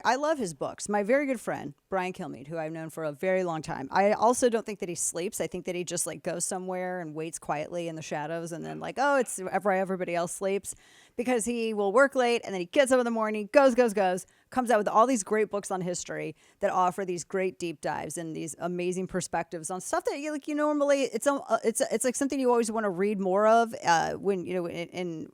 I love his books. My very good friend, Brian Kilmeade, who I've known for a very long time. I also don't think that he sleeps. I think that he just like goes somewhere and waits quietly in the shadows and then like, oh, it's everybody else sleeps because he will work late and then he gets up in the morning, goes, comes out with all these great books on history that offer these great deep dives and these amazing perspectives on stuff that you normally it's like something you always want to read more of when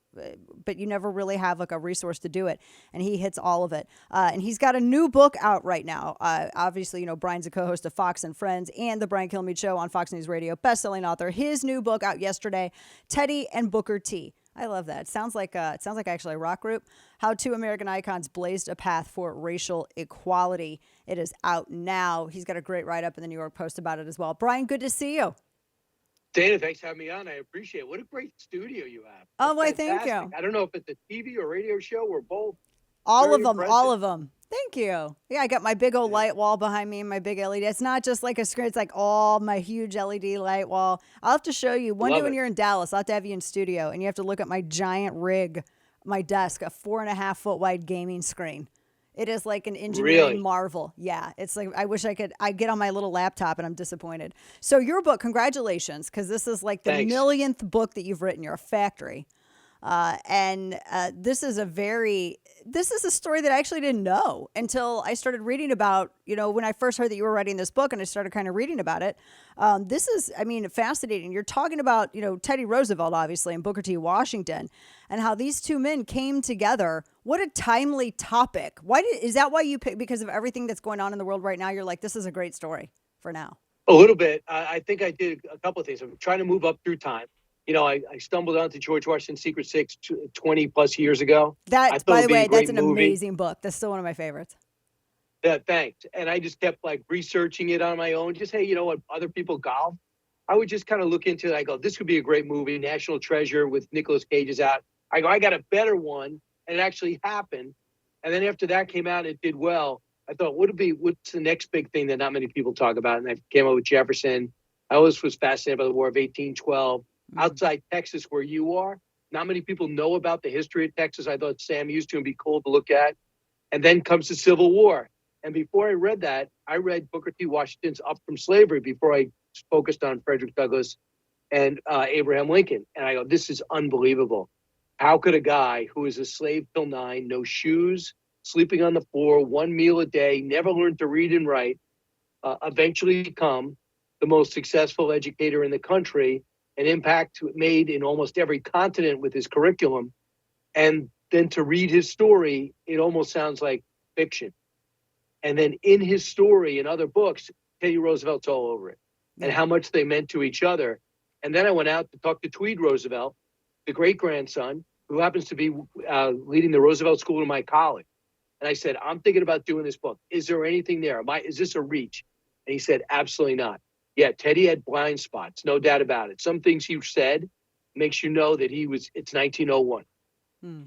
but you never really have like a resource to do it, and he hits all of it. And he's got a new book out right now. Obviously, Brian's a co-host of Fox and Friends and the Brian Kilmeade Show on Fox News Radio, best-selling author. His new book out yesterday, Teddy and Booker T. I love that. It sounds like actually a rock group. How two American icons blazed a path for racial equality. It is out now. He's got a great write-up in the New York Post about it as well. Brian, good to see you. Dana, thanks for having me on. I appreciate it. What a great studio you have. Oh, That's why, thank you. I don't know if it's a TV or radio show or both. All Very of them, impressive. all of them. Thank you. Yeah, I got my big old light wall behind me and my big LED. It's not just like a screen. It's like all my huge LED light wall. I'll have to show you. One day Love when it. you're in Dallas, I'll have to have you in studio, and you have to look at my giant rig, my desk, a 4.5 foot wide gaming screen. It is like an engineering Really? marvel. Yeah, it's like I wish I get on my little laptop, and I'm disappointed. So your book, congratulations, because this is like the Thanks. millionth book that you've written. You're a factory. And this is a story that I actually didn't know until I started reading about, when I first heard that you were writing this book and I started kind of reading about it. This is, I mean, fascinating. You're talking about, Teddy Roosevelt, obviously, and Booker T. Washington, and how these two men came together. What a timely topic. Is that why you picked, because of everything that's going on in the world right now? You're like, this is a great story for now. A little bit. I think I did a couple of things. I'm trying to move up through time. I stumbled onto George Washington's Secret Six 20 plus years ago. I That, thought by it'd the be a way, that's great an movie. amazing book. That's still one of my favorites. Yeah, thanks. And I just kept like researching it on my own. Just, hey, you know what? Other people golf. I would just kind of look into it. I go, this could be a great movie. National Treasure with Nicolas Cage is out. I go, I got a better one. And it actually happened. And then after that came out, it did well. I thought, what's the next big thing that not many people talk about? And I came up with Jefferson. I always was fascinated by the War of 1812. Outside Texas, where you are, not many people know about the history of Texas. I thought Sam used to and be cool to look at. And then comes the Civil War. And before I read that, I read Booker T. Washington's Up from Slavery before I focused on Frederick Douglass and Abraham Lincoln. And I go, this is unbelievable. How could a guy who is a slave till 9, no shoes, sleeping on the floor, one meal a day, never learned to read and write, eventually become the most successful educator in the country, an impact made in almost every continent with his curriculum? And then to read his story, it almost sounds like fiction. And then in his story and other books, Teddy Roosevelt's all over it, and how much they meant to each other. And then I went out to talk to Tweed Roosevelt, the great-grandson, who happens to be leading the Roosevelt School in my college. And I said, I'm thinking about doing this book. Is there anything there? Is this a reach? And he said, absolutely not. Yeah, Teddy had blind spots, no doubt about it. Some things he said makes you know that it's 1901.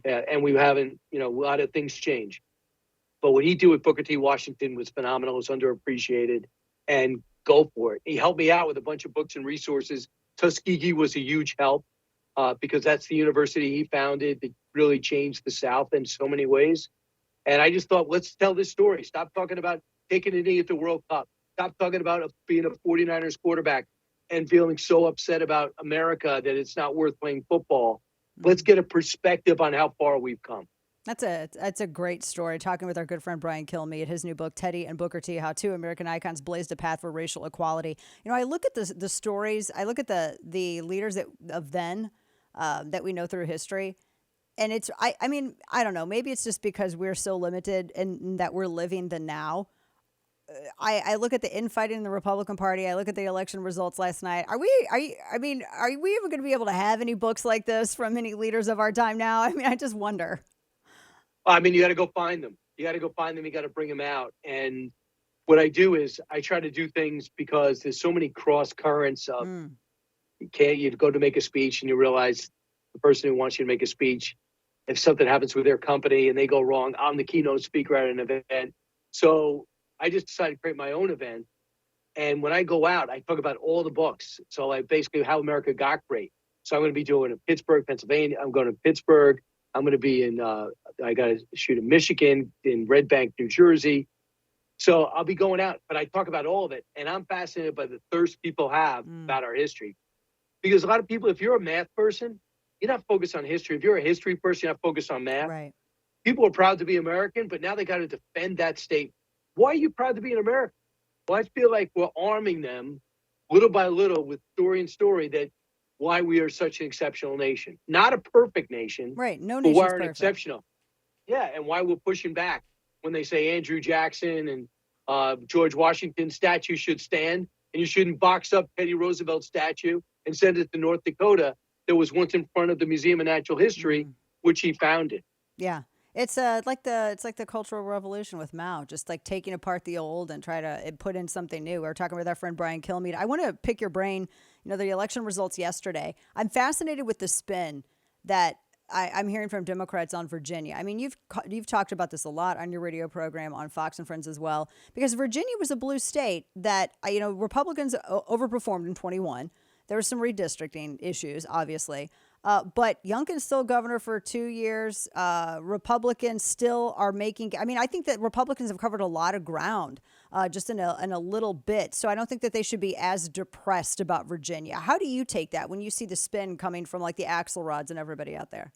And we haven't, a lot of things change. But what he did with Booker T. Washington was phenomenal. It was underappreciated. And go for it. He helped me out with a bunch of books and resources. Tuskegee was a huge help because that's the university he founded that really changed the South in so many ways. And I just thought, let's tell this story. Stop talking about taking a knee at the World Cup. Stop talking about being a 49ers quarterback and feeling so upset about America that it's not worth playing football. Let's get a perspective on how far we've come. That's a great story. Talking with our good friend Brian Kilmeade, his new book, Teddy and Booker T, How Two American Icons Blazed a Path for Racial Equality. I look at the stories, I look at the leaders of then that we know through history. And I mean, I don't know, maybe it's just because we're so limited and that we're living the now. I look at the infighting in the Republican Party. I look at the election results last night. Are we even going to be able to have any books like this from any leaders of our time now? I mean, I just wonder. I mean, you got to go find them. You got to bring them out. And what I do is I try to do things because there's so many cross currents of you go to make a speech and you realize the person who wants you to make a speech, if something happens with their company and they go wrong, I'm the keynote speaker at an event. So I just decided to create my own event. And when I go out, I talk about all the books. So basically how America got great. So I'm going to be doing it in Pittsburgh, Pennsylvania. I'm going to Pittsburgh, I'm going to be in, I got to shoot in Michigan, in Red Bank, New Jersey. So I'll be going out, but I talk about all of it. And I'm fascinated by the thirst people have about our history. Because a lot of people, if you're a math person, you're not focused on history. If you're a history person, you're not focused on math. Right. People are proud to be American, but now they got to defend that state. Why are you proud to be an American? Well, I feel like we're arming them little by little with story and story that why we are such an exceptional nation. Not a perfect nation. Right. No but nation's we're an perfect. exceptional. Yeah, and why we're pushing back when they say Andrew Jackson and George Washington statue should stand, and you shouldn't box up Teddy Roosevelt statue and send it to North Dakota that was once in front of the Museum of Natural History, which he founded. Yeah. It's like the Cultural Revolution with Mao, just like taking apart the old and try to put in something new. We were talking with our friend Brian Kilmeade. I want to pick your brain. You know, the election results yesterday. I'm fascinated with the spin that I'm hearing from Democrats on Virginia. I mean, you've talked about this a lot on your radio program on Fox and Friends as well, because Virginia was a blue state that Republicans overperformed in 21. There were some redistricting issues, obviously. But Youngkin's still governor for 2 years. Republicans still are making. I mean, I think that Republicans have covered a lot of ground just in a little bit. So I don't think that they should be as depressed about Virginia. How do you take that when you see the spin coming from like the Axelrods and everybody out there?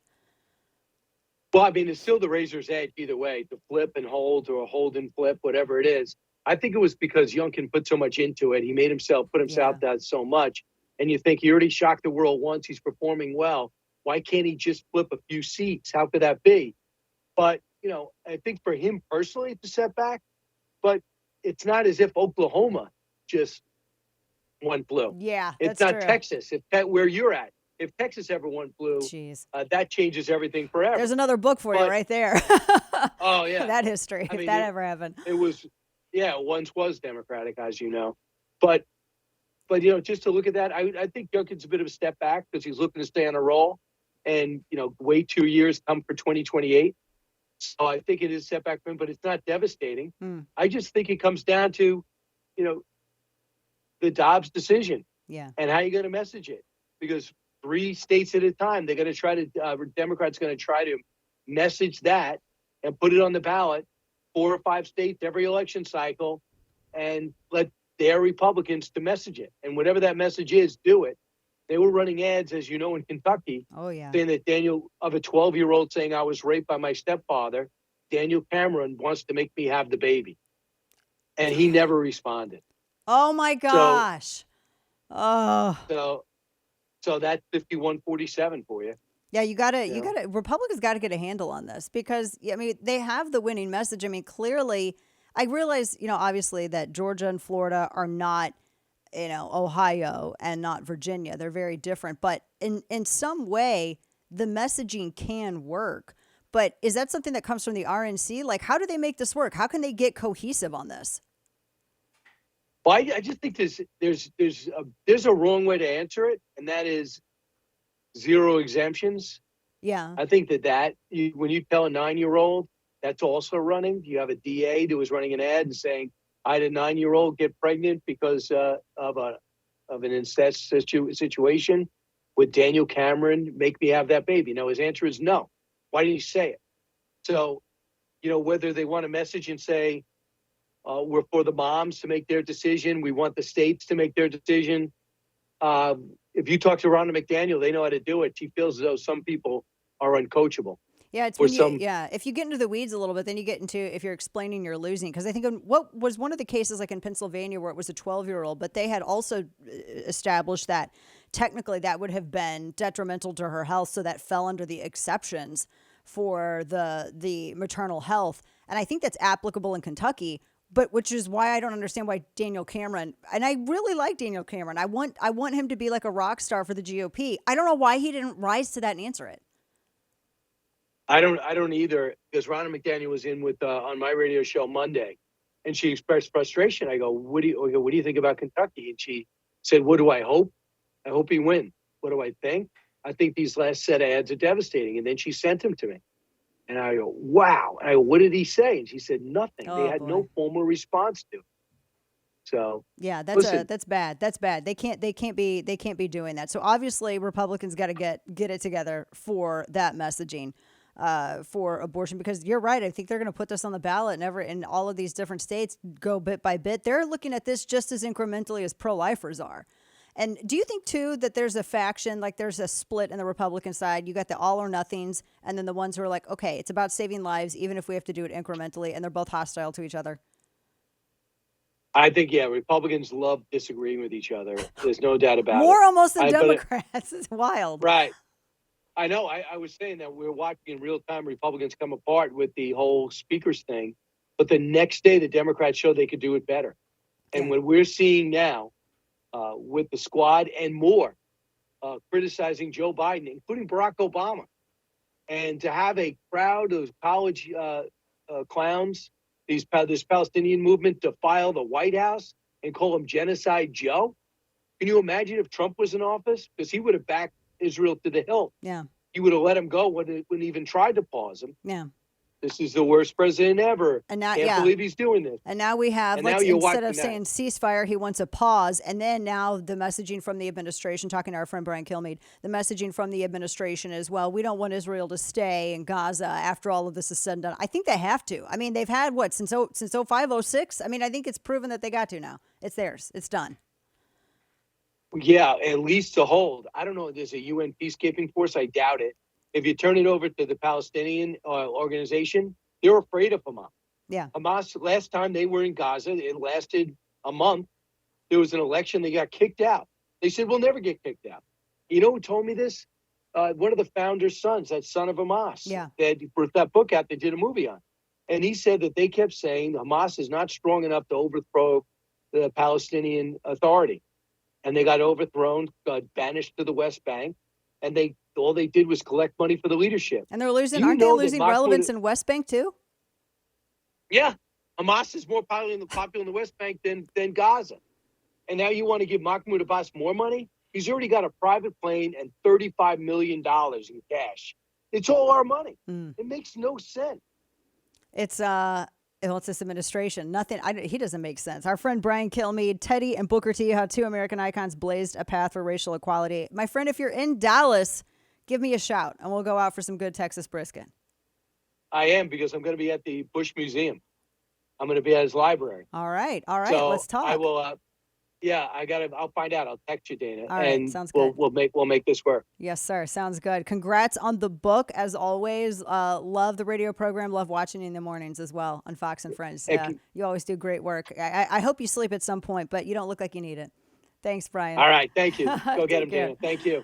Well, I mean, it's still the razor's edge either way, to flip and hold or a hold and flip, whatever it is. I think it was because Youngkin put so much into it. He put himself out so much. And you think he already shocked the world once. He's performing well. Why can't he just flip a few seats? How could that be? But, I think for him personally, it's a setback. But it's not as if Oklahoma just went blue. Yeah, it's that's not true. Texas. Where you're at. If Texas ever went blue, that changes everything forever. There's another book for you right there. Oh, yeah. That history, if that ever happened. It was, once was Democratic, as you know. But just to look at that, I think Youngkin's a bit of a step back because he's looking to stay on a roll and, wait 2 years, come for 2028. So I think it is a setback for him, but it's not devastating. I just think it comes down to, the Dobbs decision and how you're going to message it. Because 3 states at a time, they're going to try to, Democrats going to try to message that and put it on the ballot, 4 or 5 states every election cycle, and let their Republicans to message it. And whatever that message is, do it. They were running ads, as you know, in Kentucky, saying that of a 12-year-old saying I was raped by my stepfather, Daniel Cameron wants to make me have the baby. And he never responded. Oh, my gosh. So that's 51-47 for you. Yeah, Republicans got to get a handle on this because, I mean, they have the winning message. I mean, clearly, I realize, obviously that Georgia and Florida are not, Ohio and not Virginia. They're very different. But in some way, the messaging can work. But is that something that comes from the RNC? Like, how do they make this work? How can they get cohesive on this? Well, I just think there's a wrong way to answer it, and that is 0 exemptions. Yeah. I think that when you tell a 9-year-old that's also running, you have a DA who was running an ad and saying, I had a 9-year-old get pregnant because of an incest situation with Daniel Cameron, make me have that baby. Now, his answer is no. Why didn't he say it? So, whether they want a message and say, we're for the moms to make their decision. We want the states to make their decision. If you talk to Rhonda McDaniel, they know how to do it. She feels as though some people are uncoachable. Yeah, if you get into the weeds a little bit, then you get into if you're explaining you're losing. Because I think what was one of the cases like in Pennsylvania where it was a 12-year-old, but they had also established that technically that would have been detrimental to her health, so that fell under the exceptions for the maternal health. And I think that's applicable in Kentucky. But which is why I don't understand why Daniel Cameron, and I really like Daniel Cameron. I want him to be like a rock star for the GOP. I don't know why he didn't rise to that and answer it. I don't either, because Rhonda McDaniel was in with on my radio show Monday, and she expressed frustration. I go, what do you think about Kentucky? And she said, what do I hope? I hope he wins. What do I think? I think these last set of ads are devastating. And then she sent them to me. And I go, wow. And I go, what did he say? And she said, nothing. They had no formal response to it. So yeah, that's bad. That's bad. They can't be doing that. So obviously Republicans got to get it together for that messaging. for abortion, because you're right. I think they're going to put this on the ballot in all of these different states, go bit by bit. They're looking at this just as incrementally as pro-lifers are. And do you think, too, that there's a faction, like there's a split in the Republican side? You got the all or nothings, and then the ones who are like, okay, it's about saving lives, even if we have to do it incrementally, and they're both hostile to each other. I think, yeah, Republicans love disagreeing with each other. There's no doubt about it. More almost than Democrats. It's wild. Right. I know. I was saying that we're watching in real time Republicans come apart with the whole speakers thing. But the next day, the Democrats showed they could do it better. And what we're seeing now with the squad and more criticizing Joe Biden, including Barack Obama, and to have a crowd of college clowns, this Palestinian movement, defile the White House and call him Genocide Joe. Can you imagine if Trump was in office? Because he would have backed Israel to the hilt. Yeah. He would have let him go when he even tried to pause him. Yeah. This is the worst president ever. And now, Can't believe he's doing this. And now we have, instead of saying ceasefire, he wants a pause. And then now the messaging from the administration, talking to our friend Brian Kilmeade, the messaging from the administration is, well, we don't want Israel to stay in Gaza after all of this is said and done. I think they have to. I mean, they've had since 05, 06? I mean, I think it's proven that they got to now. It's theirs. It's done. Yeah, at least to hold. I don't know if there's a UN peacekeeping force. I doubt it. If you turn it over to the Palestinian organization, they're afraid of Hamas. Yeah. Hamas, last time they were in Gaza, it lasted a month. There was an election. They got kicked out. They said, we'll never get kicked out. You know who told me this? One of the founder's sons, that son of Hamas. Yeah. That brought that book out they did a movie on. And he said that they kept saying Hamas is not strong enough to overthrow the Palestinian Authority. And they got overthrown, got banished to the West Bank. And all they did was collect money for the leadership. And aren't they losing relevance in West Bank too? Yeah. Hamas is more popular in the West Bank than Gaza. And now you want to give Mahmoud Abbas more money? He's already got a private plane and $35 million in cash. It's all our money. It makes no sense. It's this administration. He doesn't make sense. Our friend Brian Kilmeade, Teddy and Booker T, how two American icons blazed a path for racial equality. My friend, if you're in Dallas, give me a shout, and we'll go out for some good Texas brisket. I am, because I'm going to be at the Bush Museum. I'm going to be at his library. All right. So let's talk. I will. I'll find out. I'll text you, Dana. All right, and sounds good. We'll make this work. Yes, sir. Sounds good. Congrats on the book, as always. Love the radio program. Love watching you in the mornings as well on Fox and Friends. You always do great work. I hope you sleep at some point, but you don't look like you need it. Thanks, Brian. All right. Thank you. Go get him, Dana. Thank you.